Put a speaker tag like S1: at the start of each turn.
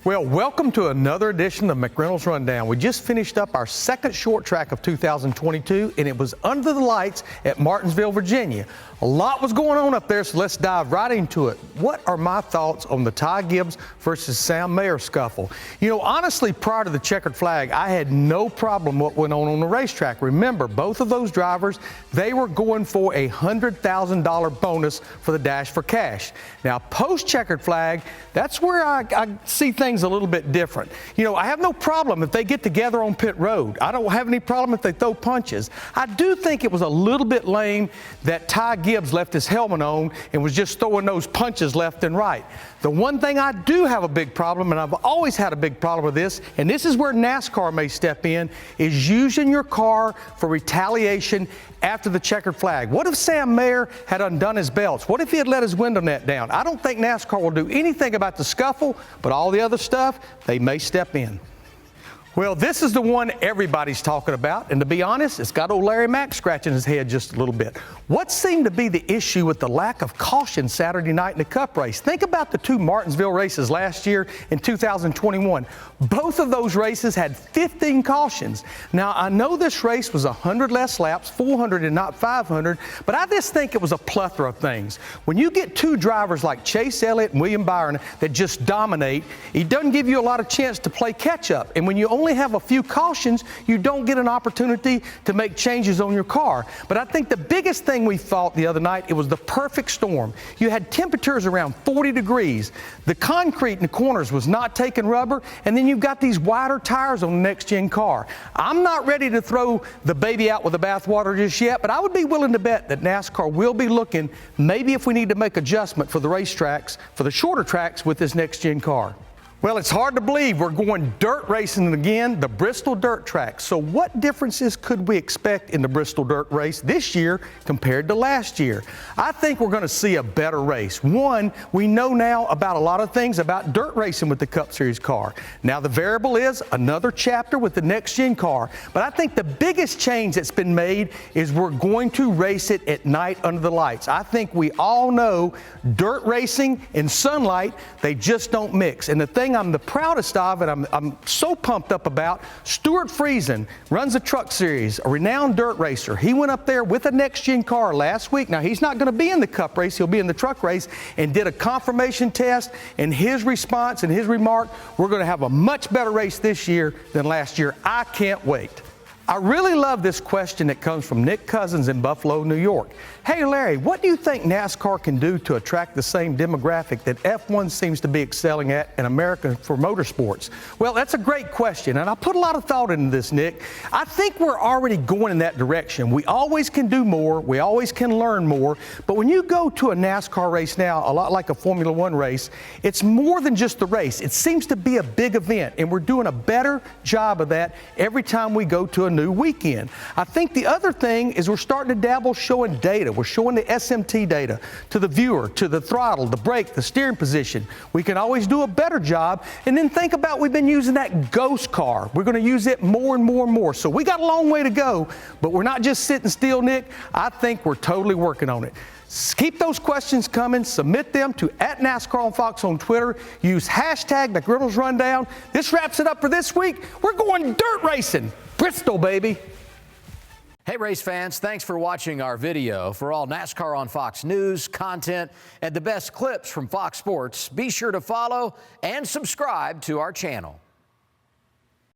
S1: Well, welcome to another edition of McReynolds Rundown. We just finished up our second short track of 2022, and it was under the lights at Martinsville, Virginia. A lot was going on up there, so let's dive right into it. What are my thoughts on the Ty Gibbs versus Sam Mayer scuffle? You know, honestly, prior to the checkered flag, I had no problem what went on the racetrack. Remember, both of those drivers, they were going for a $100,000 bonus for the Dash for Cash. Now, post-checkered flag, that's where I see things a little bit different. You know, I have no problem if they get together on pit road. I don't have any problem if they throw punches. I do think it was a little bit lame that Ty Gibbs left his helmet on and was just throwing those punches left and right. The one thing I do have a big problem, and I've always had a big problem with this, and this is where NASCAR may step in, is using your car for retaliation after the checkered flag. What if Sam Mayer had undone his belts? What if he had let his window net down? I don't think NASCAR will do anything about the scuffle, but all the other stuff, they may step in. Well, this is the one everybody's talking about, and to be honest, it's got old Larry Mack scratching his head just a little bit. What seemed to be the issue with the lack of caution Saturday night in the Cup race? Think about the two Martinsville races last year in 2021. Both of those races had 15 cautions. Now, I know this race was 100 less laps, 400 and not 500, but I just think it was a plethora of things. When you get two drivers like Chase Elliott and William Byron that just dominate, it doesn't give you a lot of chance to play catch-up. And when you only have a few cautions, you don't get an opportunity to make changes on your car. But I think the biggest thing we thought the other night, it was the perfect storm. You had temperatures around 40 degrees. The concrete in the corners was not taking rubber, and then you've got these wider tires on the next-gen car. I'm not ready to throw the baby out with the bathwater just yet, but I would be willing to bet that NASCAR will be looking maybe if we need to make adjustment for the racetracks, for the shorter tracks with this next-gen car. Well, it's hard to believe we're going dirt racing again, the Bristol dirt track. So what differences could we expect in the Bristol dirt race this year compared to last year? I think we're going to see a better race. One, we know now about a lot of things about dirt racing with the Cup Series car. Now the variable is another chapter with the next gen car. But I think the biggest change that's been made is we're going to race it at night under the lights. I think we all know dirt racing and sunlight, they just don't mix. And the thing I'm the proudest of, and I'm so pumped up about, Stuart Friesen runs a truck series, a renowned dirt racer. He went up there with a next-gen car last week. Now, he's not going to be in the Cup race. He'll be in the truck race, and did a confirmation test, and his response and his remark, we're going to have a much better race this year than last year. I can't wait. I really love this question that comes from Nick Cousins in Buffalo, New York. Hey, Larry, what do you think NASCAR can do to attract the same demographic that F1 seems to be excelling at in America for motorsports? Well, that's a great question, and I put a lot of thought into this, Nick. I think we're already going in that direction. We always can do more. We always can learn more. But when you go to a NASCAR race now, a lot like a Formula One race, it's more than just the race. It seems to be a big event, and we're doing a better job of that every time we go to a new weekend. I think the other thing is we're starting to dabble showing data. We're showing the SMT data to the viewer, to the throttle, the brake, the steering position. We can always do a better job. And then think about, we've been using that ghost car. We're going to use it more and more and more. So we got a long way to go, but we're not just sitting still, Nick. I think we're totally working on it. Keep those questions coming. Submit them to @NASCAR on Fox on Twitter. Use hashtag McReynolds Rundown. This wraps it up for this week. We're going dirt racing. Bristol, baby.
S2: Hey, race fans, thanks for watching our video. For all NASCAR on Fox news, content, and the best clips from Fox Sports, be sure to follow and subscribe to our channel.